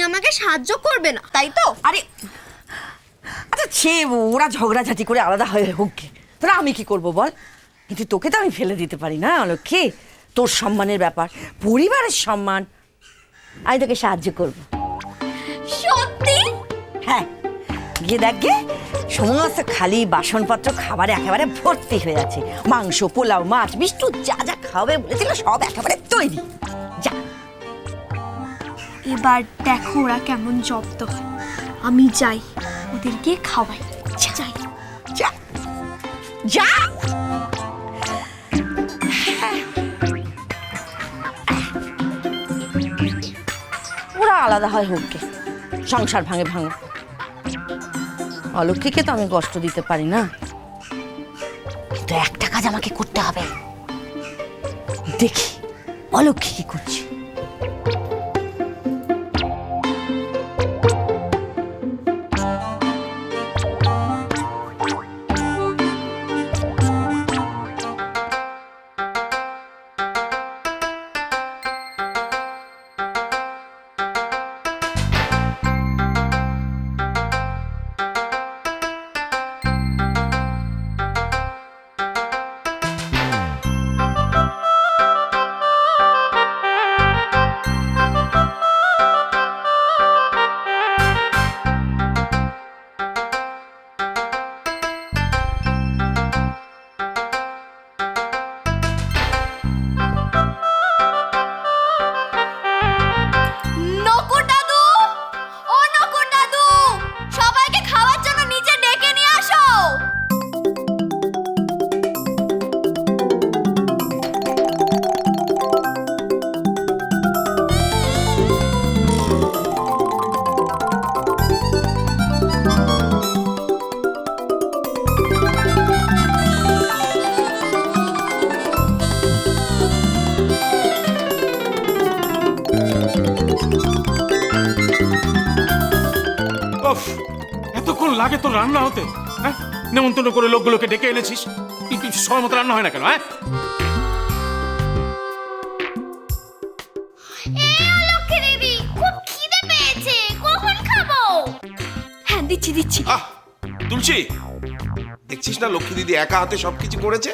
আমাকে সাহায্য করবে না, তাই তো? আরে আচ্ছা ওরা ঝগড়াঝাটি করে আলাদা হয়ে হোক, তোরা আমি কি করব বল? কিন্তু তোকে তো আমি ফেলে দিতে পারি না লক্ষ্মী। তোর সম্মানের ব্যাপার, পরিবারের সম্মান, আমি তোকে সাহায্য করব। সত্যি? হ্যাঁ, গিয়ে দেখ গে, সমস্ত খালি বাসনপত্র খাবারে একেবারে ভর্তি হয়ে আছে। মাংস, পোলাও, মাছ, মিষ্টু যা যা খাবে বলেছিল সব একেবারে তৈরি। যা এবার দেখো ওরা কেমন জব্দ হয়। আমি যাই, ওদেরকে খাওয়াই। যাই যা যা। ওরা আলাদা হয় হোক, সংসার ভাঙে ভাঙো। অলক্ষীকে তো আমি কষ্ট দিতে পারি না, কিন্তু একটা কাজ আমাকে করতে হবে। দেখি অলক্ষী কি করছে। এতক্ষণ লাগে তোর রান্না হতে? হ্যাঁ, নেমন্তন্ন করে লোকগুলোকে ডেকে এনেছিস, সময় মতো রান্না হয় না কেন? হ্যাঁ, হ্যাঁ দিচ্ছি দিচ্ছি। তুলসী, দেখছিস না লক্ষ্মী দিদি একা হাতে সবকিছু করেছে?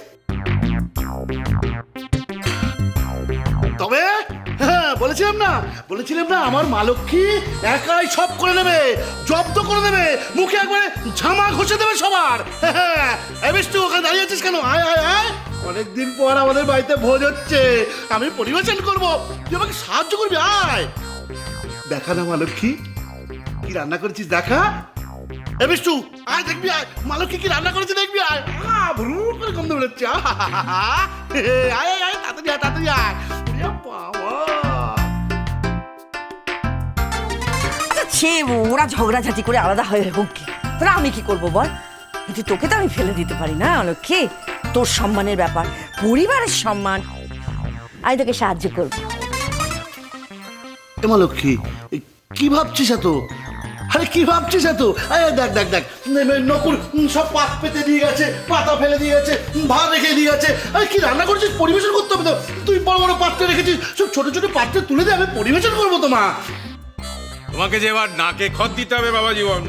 তবে হ্যাঁ, বলেছিলাম না আমার মা লক্ষ্মী একাই সব করে নেবে, জব্দ করে দেবে, মুখে একবারে ঝামা ঘষে দেবে সবার। হ্যাঁ, বিষ্টু ওখানে দাঁড়িয়ে আছিস কেন? আয় আয় আয়, অনেকদিন পর আমাদের বাড়িতে ভোজ হচ্ছে, আমি পরিবেশন করব, তুই আমাকে সাহায্য করবি। আয় দেখা না মা লক্ষ্মী কি রান্না করেছিস, দেখা। বিষ্টু আয় দেখবি, আয় মা লক্ষ্মী কি রান্না করেছে দেখবি। আয় ভ্রুর করে গন্ধ বেরোচ্ছে। আয় আয় তাড়াতাড়ি আয়, তাড়াতাড়ি আয়। ওরা ঝগড়াঝাটি করে আলাদা হয়ে হোক, তোরা আমি কি করব বল? কিন্তু তোকে তো আমি ফেলে দিতে পারি না লক্ষ্মী। তোর সম্মানের ব্যাপার, পরিবারের সম্মান, আমি তোকে সাহায্য করব। মা লক্ষ্মী কি ভাবছিস এত? আরে কি ভাবছিস এত? দেখ দেখ দেখ, নকুল সব পাত পেতে দিয়ে গেছে, পাতা ফেলে দিয়ে গেছে, ভাত রেখে দিয়ে গেছে। আরে কি রান্না করেছিস? পরিবেশন করতে হবে তো। তুই বড় বড় পাত্রে রেখেছিস, সব ছোট ছোট পাত্রে তুলে দে, আমি পরিবেশন করবো। তো মা, তোমাকে যে এবার নাকে খত দিতে হবে বাবা জীবন।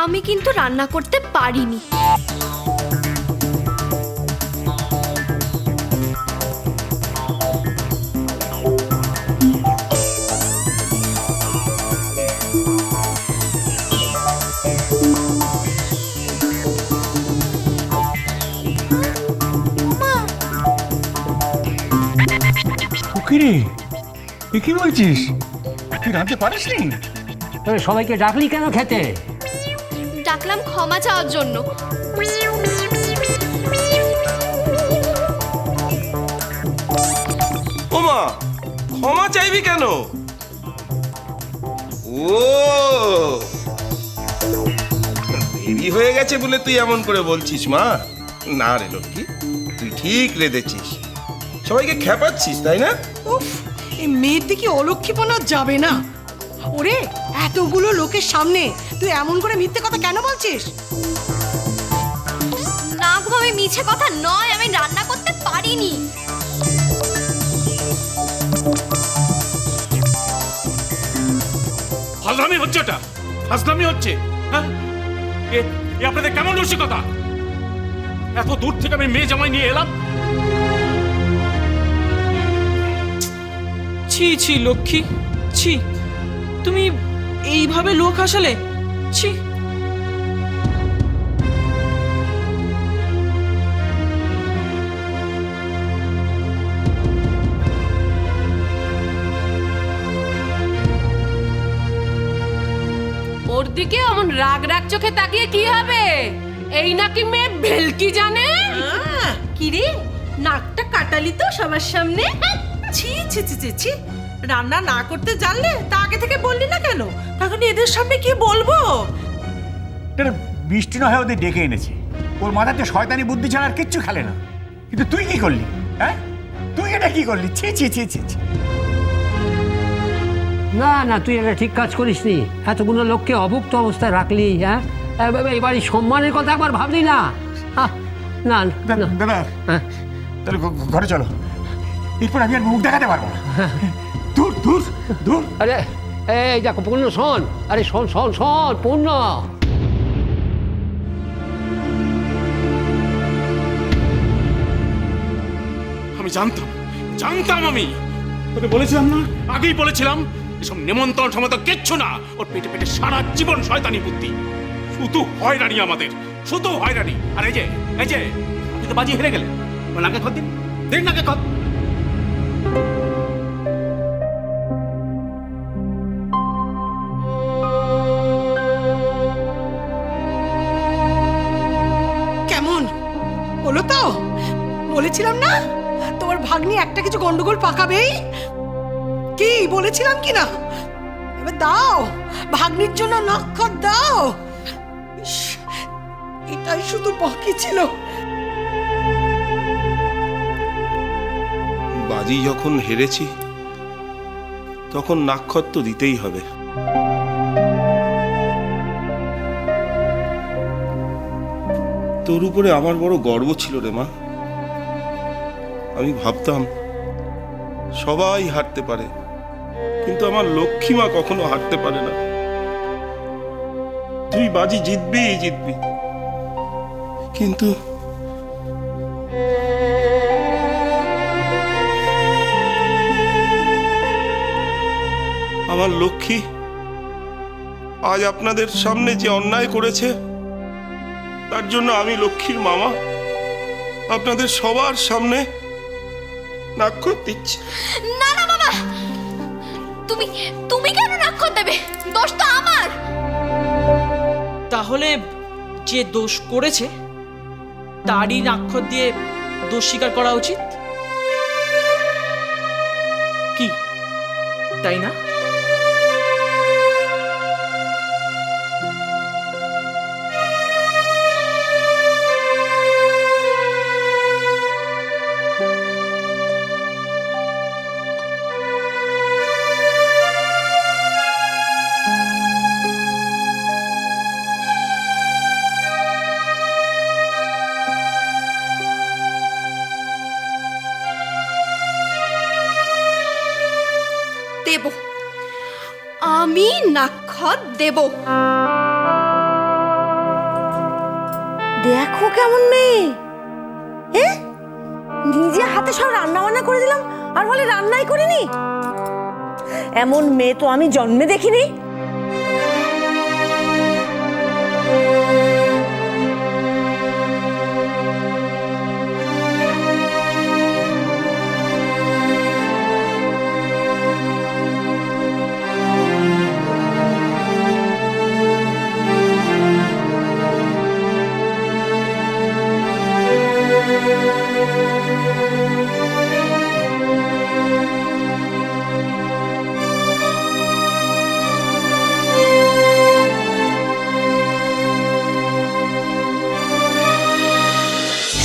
আমি কিন্তু রান্না করতে পারিনি। কিরে, কি বলছিস? তুই রাঁধতে পারিস নি? তবে সবাইকে ডাকলি কেন খেতে? ডাকলাম ক্ষমা চাওয়ার জন্য। ওমা, ক্ষমা চাইবি কেন? ও দেরি হয়ে গেছে বলে তুই এমন করে বলছিস মা? না রে লক্ষ্মী, তুই ঠিক রেঁধেছিস, সবাইকে খেপাচ্ছিস তাই না? উফ, এই মেয়ের দিকে অলক্ষীপনা যাবে না। ওরে, এতগুলো লোকের সামনে তুই এমন করে মিথ্যে কথা কেন বলছিস? না গো আমি মিছে কথা নয়, আমি রান্না করতে পারিনি। ফাজলামি হচ্ছে, এটা ফাজলামি হচ্ছে। হ্যাঁ, এ আপনাদের কেমন রসিকতা? এত দূর থেকে আমি মেয়ে জামাই নিয়ে এলাম। ছি ছি লক্ষ্মী, ছি, তুমি এইভাবে লোক হাসালে? ছি। ওর দিকে অমন রাগ রাগ চোখে তাকিয়ে কি হবে? এই নাকি মেয়ে ভেলকি জানে? কি রে, নাকটা কাটালি তো সবার সামনে? ছি ছি ছি ছি ছি, রান্না না করতে জানলে তা আগে থেকে বললি না কেন? তখন এদের সামনে কি বলবো? এটা বৃষ্টি না হয় ওদের ডেকে এনেছে, ওর মাথাতে শয়তানি বুদ্ধি ছাড়া আর কিচ্ছু খেলে না। কিন্তু তুই কি করলি? হ্যাঁ, তুই এটা কি করলি? ছি ছি ছি ছি ছি। না না, তুই এটা ঠিক কাজ করিসনি। এতগুলো লোককে অভুক্ত অবস্থায় রাখলি। হ্যাঁ, এবার এই সম্মানের কথা একবার ভাবলি না? না না। দাদা, হ্যাঁ, তাহলে ঘরে চলো, এরপর আমি আর মুখ দেখাতে পারবো না। দূর দূর দূর। আরে এই দেখো পূর্ণ, শোন। আরে শোন শোন শোন পূর্ণ, আমি জানতাম, আমি তোকে বলেছিলাম না, আগেই বলেছিলাম, এসব নেমন্তন্ন সমত কিচ্ছু না। ওর পেটে পেটে সারা জীবন শয়তানি বুদ্ধি, শুধু হয়রানি আমাদের, শুধু হয়রানি। আর এই যে আপনি তো বাজি হেরে গেলেন। নাকে খত দিন, দিন নাকে খত। কেমন হলো তো? বলেছিলাম না তোমার ভাগ্নি একটা কিছু গন্ডগোল পাকাবেই। কি বলেছিলাম কি না? এবার দাও, ভাগ্নির জন্য নক্ষত্র দাও। ইস, এটাই শুধু বাকি ছিল। বাজি যখন হেরেছি তখন নাক্ষত্র তো দিতেই হবে। তোর উপরে আমার বড় গর্ব ছিল রে মা। আমি ভাবতাম সবাই হারতে পারে, কিন্তু আমার লক্ষ্মী মা কখনো হারতে পারে না। তুই বাজি জিতবি, কিন্তু আমার লক্ষ্মী আজ আপনাদের সামনে যে অন্যায় করেছে, তার জন্য আমি লক্ষ্মীর মামা আপনাদের সবার সামনে নাক্ষর দিচ্ছি। না না বাবা, তুমি কেন নাক্ষর দেবে? দোষ তো আমার। তাহলে যে দোষ করেছে তারই নাক্ষর দিয়ে দোষ স্বীকার করা উচিত, কি তাই না? দেব, আমি নাক্ষর দেব। দেখো কেমন মেয়ে, নিজে হাতে সব রান্না বান্না করে দিলাম আর বলে রান্নাই করিনি। এমন মেয়ে তো আমি জন্মে দেখিনি।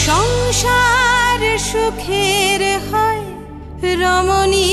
সংসার সুখের হয় রমণী